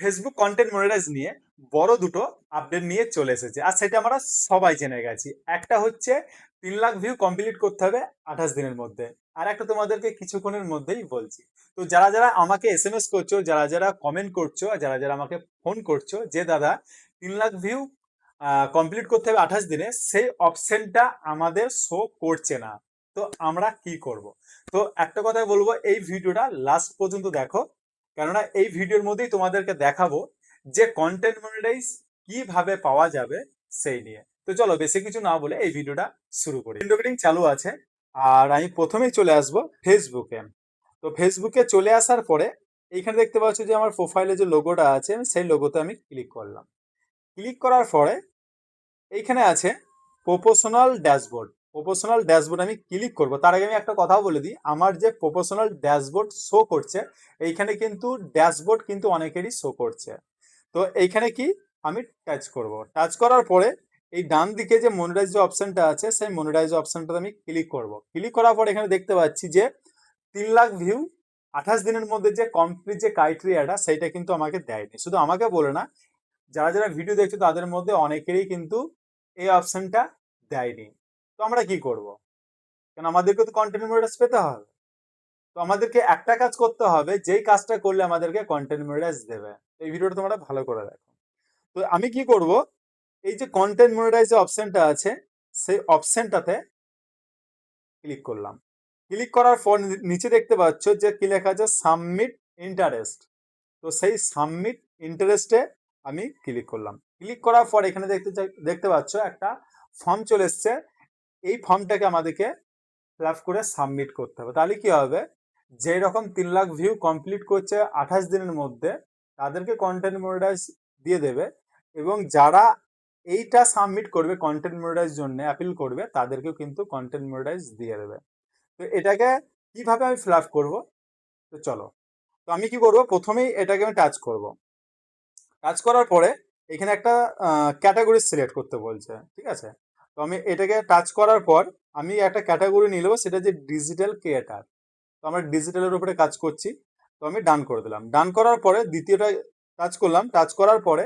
Facebook content monetize নিয়ে বড় দুটো আপডেট নিয়ে চলে এসেছে, আর সেটা আমরা সবাই জেনে গেছি। একটা হচ্ছে 3 লাখ ভিউ কমপ্লিট করতে হবে 28 দিনের মধ্যে, আর একটা তোমাদেরকে কিছুক্ষণের মধ্যেই বলছি। তো যারা যারা আমাকে এসএমএস করছো, যারা যারা কমেন্ট করছো, আর যারা যারা আমাকে ফোন করছো যে দাদা 3 লাখ ভিউ কমপ্লিট করতে হবে 28 দিনে, সেই অপশনটা আমাদের শো করছে না, তো আমরা কি করব? তো একটা কথা বলবো, এই ভিডিওটা লাস্ট পর্যন্ত দেখো, কেননা এই ভিডিওর মধ্যেই তোমাদেরকে দেখাবো যে কন্টেন্ট মনিটাইজ কিভাবে পাওয়া যাবে সেই নিয়ে। তো চলো বেশি কিছু না বলে এই ভিডিওটা শুরু করি। রেকর্ডিং চালু আছে, আর আমি প্রথমেই চলে আসব ফেসবুকে। তো ফেসবুকে চলে আসার পরে এইখানে দেখতে পাচ্ছ যে আমার প্রোফাইলে যে লোগোটা আছে, সেই লোগোতে আমি ক্লিক করলাম। ক্লিক করার পরে এইখানে আছে প্রপোশনাল ড্যাশবোর্ড। প্রপোশনাল ড্যাশবোর্ড আমি ক্লিক করব। তার আগে আমি একটা কথা বলে দিই, আমার যে প্রপোশনাল ড্যাশবোর্ড শো করছে, এইখানে কিন্তু ড্যাশবোর্ড কিন্তু অনেকেরই শো করছে। তো এইখানে কি আমি টাচ করব। টাচ করার পরে এই ডান দিকে যে মনিটাইজ যে অপশনটা আছে, সেই মনিটাইজ অপশনটাতে আমি ক্লিক করব। ক্লিক করার পর এখানে দেখতে পাচ্ছি যে 3 লাখ ভিউ 28 দিনের মধ্যে যে কমপ্লিট যে ক্রাইটেরিয়াটা, সেইটা কিন্তু আমাকে দেয়নি। শুধু আমাকে বলে না, যারা যারা ভিডিও দেখছো তাদের মধ্যে অনেকেরই কিন্তু এই অপশনটা দেয়নি। তো আমরা কি করব? কারণ আমাদেরকে তো কন্টেন্ট মনিটাইজ পেতে হবে। তো আমাদেরকে একটা কাজ করতে হবে, যেই কাজটা করলে আমাদেরকে কন্টেন্ট মনিটাইজ দেবে। এই ভিডিওটা তোমরা ভালো করে দেখো। তো আমি কি করব, এই যে কন্টেন্ট মনিটাইজ যে অপশনটা আছে, সেই অপশনটাতে ক্লিক করলাম। ক্লিক করার পর নিচে দেখতে পাচ্ছ যে কি লেখা আছে, সাবমিট ইন্টারেস্ট। তো সেই সাবমিট ইন্টারেস্টে আমি ক্লিক করলাম। ক্লিক করার পর এখানে দেখতে পাচ্ছ একটা ফর্ম চলে এসছে। এই ফর্মটাকে আমাদেরকে ফিল আপ করে সাবমিট করতে হবে। তাহলে কি হবে, যেই রকম 3 লাখ ভিউ কমপ্লিট করছে 28 দিনের মধ্যে, তাদেরকে কন্টেন্ট মনিটাইজ দিয়ে দেবে, এবং যারা এইটা সাবমিট করবে কন্টেন্ট মনিটাইজ জন্য অ্যাপিল করবে, তাদেরকেও কিন্তু কন্টেন্ট মনিটাইজ দিয়ে দেবে। তো এটাকে কিভাবে আমি ফিল আপ করবো, তো চলো। তো আমি কি করব, প্রথমেই এটাকে আমি টাচ করব। টাচ করার পরে এখানে একটা ক্যাটাগরি সিলেক্ট করতে বলছে, ঠিক আছে? তো আমি এটাকে টাচ করার পর আমি একটা ক্যাটাগরি নিয়ে নেবো, সেটা যে ডিজিটাল ক্রিয়েটার। তো আমরা ডিজিটালের উপরে কাজ করছি। তো আমি ডান করে দিলাম। ডান করার পরে দ্বিতীয়টা টাচ করলাম। টাচ করার পরে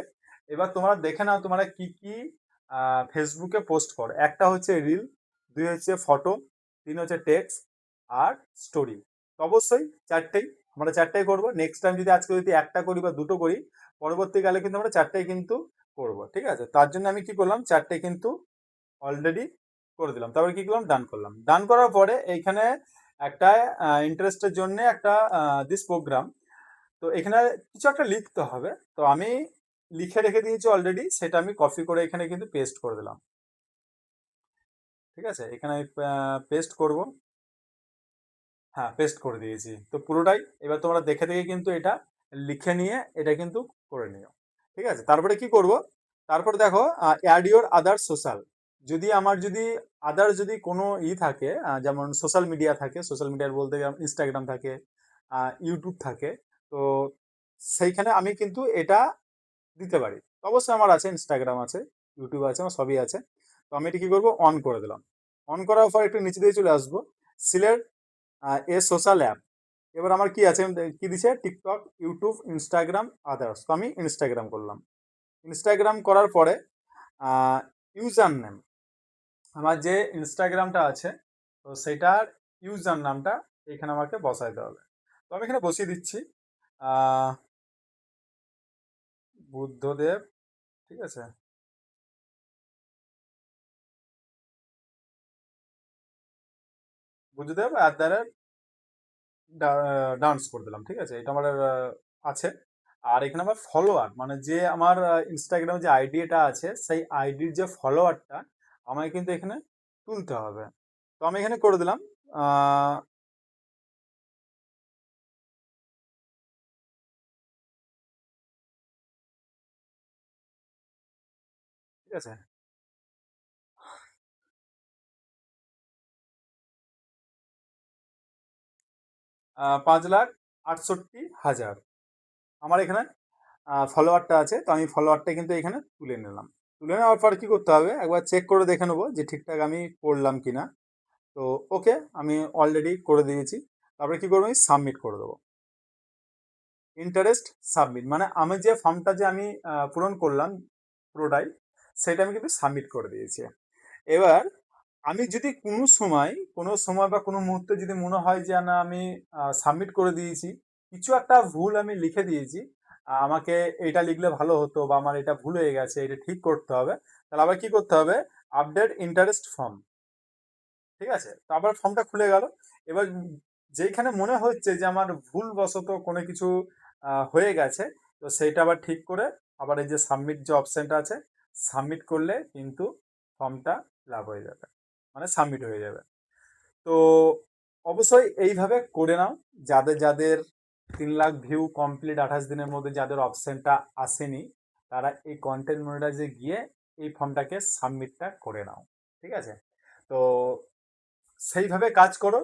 এবার তোমরা দেখে নাও তোমরা কি কি ফেসবুকে পোস্ট করো। একটা হচ্ছে রিল, 2 হচ্ছে ফটো, 3 হচ্ছে টেক্সট, আর স্টোরি। তো অবশ্যই চারটেই, আমরা চারটাই করবো। নেক্সট টাইম যদি আজকে যদি একটা করি বা দুটো করি, পরবর্তীকালে কিন্তু আমরা চারটাই কিন্তু করবো, ঠিক আছে? তার জন্য আমি কি করলাম, চারটে কিন্তু অলরেডি করে দিলাম। তারপরে কি করলাম, ডান করলাম। ডান করার পরে এইখানে একটা ইন্টারেস্টের জন্য একটা দিস প্রোগ্রাম, তো এখানে কিছু একটা লিখতে হবে। তো আমি লিখে রেখে দিয়েছি অলরেডি, সেটা আমি কপি করে এখানে কিন্তু পেস্ট করে দিলাম, ঠিক আছে? এখানে পেস্ট করব। হ্যাঁ, পেস্ট করে দিয়েছি। তো পুরোটাই এবার তোমরা দেখে দেখে কিন্তু এটা লিখে নিয়ে এটা কিন্তু করে নিও, ঠিক আছে? তারপরে কি করব, তারপরে দেখো অ্যাড ইউর আদার সোশ্যাল। যদি আমার যদি আদার যদি কোনো থাকে, যেমন সোশ্যাল মিডিয়া থাকে, সোশ্যাল মিডিয়ার বলতে গেলে ইনস্টাগ্রাম থাকে, ইউটিউব থাকে, তো সেইখানে আমি কিন্তু এটা দিতে পারি। তো অবশ্যই আমার আছে, ইনস্টাগ্রাম আছে, ইউটিউব আছে, আমার সবই আছে। তো আমি এটা কি করবো, অন করে দিলাম। অন করার পর একটু নিচে দিয়ে চলে আসবো, সিলেক্ট এ সোশ্যাল অ্যাপ। এবার আমার কি আছে, কি দিছে, টিকটক, ইউটিউব, ইনস্টাগ্রাম, আদার্স। তো আমি ইনস্টাগ্রাম করলাম। ইনস্টাগ্রাম করার পরে ইউজার নেম, আমার যে ইনস্টাগ্রামটা আছে, তো সেটার ইউজার নামটা এখানে আমাকে বসাইতে হবে। তো আমি এখানে বসিয়ে দিচ্ছি আহ, বুদ্ধদেব, ঠিক আছে? বুদ্ধদেব ডান্স করে দিলাম, ঠিক আছে? এটা আমার আছে। আর এখানে আমার ফলোয়ার, মানে যে আমার ইনস্টাগ্রামে যে আইডিটা আছে, সেই আইডির যে ফলোয়ারটা আমাকে কিন্তু এখানে তুলতে হবে। তো আমি এখানে করে দিলাম। আহ, ঠিক আছে, 5,68,000 আমার এখানে ফলোয়ারটা আছে। তো আমি ফলোয়ারটা কিন্তু এখানে তুলে নিলাম। তুলে নেওয়ার পর কি করতে হবে, একবার চেক করে দেখে নেবো যে ঠিকঠাক আমি করলাম কিনা। তো ওকে, আমি অলরেডি করে দিয়েছি। তারপরে কি করবো, আমি সাবমিট করে দেবো। ইন্টারেস্ট সাবমিট, মানে আমি যে ফর্মটা যে আমি পূরণ করলাম পুরোটাই, সেটা আমি কিন্তু সাবমিট করে দিয়েছি। এবার আমি যদি কোনো সময় বা কোনো মুহূর্তে যদি মনে হয় যে না আমি সাবমিট করে দিয়েছি, কিছু একটা ভুল আমি লিখে দিয়েছি, আমাকে এটা লিখলে ভালো হতো বা আমার এটা ভুল হয়ে গেছে, এটা ঠিক করতে হবে, তাহলে আবার কি করতে হবে, আপডেট ইন্টারেস্ট ফর্ম। ঠিক আছে, তো আবার ফর্মটা খুলে গেল। এবার যেখানে মনে হচ্ছে যে আমার ভুলবশত কোনো কিছু হয়ে গেছে, তো সেইটা আবার ঠিক করে আবার এই যে সাবমিট যে অপশনটা আছে, সাবমিট করলে কিন্তু ফর্মটা ফিল আপ হয়ে যাবে, মানে সাবমিট হয়ে যাবে। তো অবশ্যই এইভাবে করে নাও। যাদের যাদের 3 লাখ ভিউ কমপ্লিট 28 দিনের মধ্যে যাদের অপশনটা আসেনি, তারা এই কন্টেন্ট মনিটাইজে গিয়ে এই ফর্মটাকে সাবমিটটা করে নাও। ঠিক আছে, তো সেইভাবে কাজ করো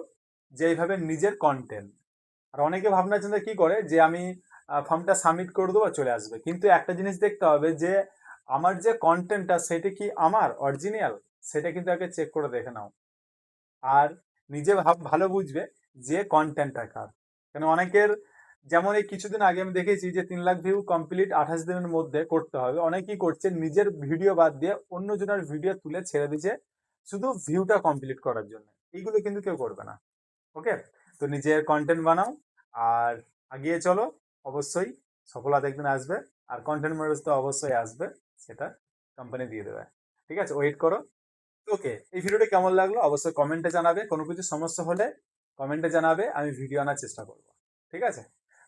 যেইভাবে নিজের কন্টেন্ট। আর অনেকে ভাবনা চিন্তা কি করে যে আমি ফর্মটা সাবমিট করে দেবো চলে আসবে, কিন্তু একটা জিনিস দেখতে হবে যে আমার যে কন্টেন্টটা সেটা কি আমার অরিজিনাল, সেটা কিন্তু আগে চেক করে দেখে নাও। আর নিজে ভালো বুঝবে যে কন্টেন্টটা কার। কেন অনেকের, যেমন এই কিছুদিন আগে আমি দেখেছি যে 3 লাখ ভিউ কমপ্লিট 28 দিনের মধ্যে করতে হবে, অনেকেই করছে নিজের ভিডিও বাদ দিয়ে অন্যজনের ভিডিও তুলে ছেড়ে দিচ্ছে শুধু ভিউটা কমপ্লিট করার জন্য। এইগুলো কিন্তু কেউ করবে না। ওকে, তো নিজের কন্টেন্ট বানাও আর আগিয়ে চলো, অবশ্যই সফলতা একদিন আসবে। আর কন্টেন্ট মনিটাইজ তো অবশ্যই আসবে, সেটা কোম্পানি দিয়ে দেবে। ঠিক আছে, ওয়েট করো। ওকে, এই ভিডিওটা কেমন লাগলো অবশ্যই কমেন্টে জানাবে, কোনো কিছু সমস্যা হলে কমেন্টে জানাবে, আমি ভিডিও আনার চেষ্টা করব। ঠিক আছে,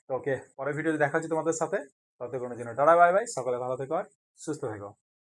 তো ওকে, পরের ভিডিওতে দেখা হচ্ছে তোমাদের সাথে। ততক্ষণের জন্য টাটা, বাই বাই, সকলে ভালো থেকো আর সুস্থ থেকো।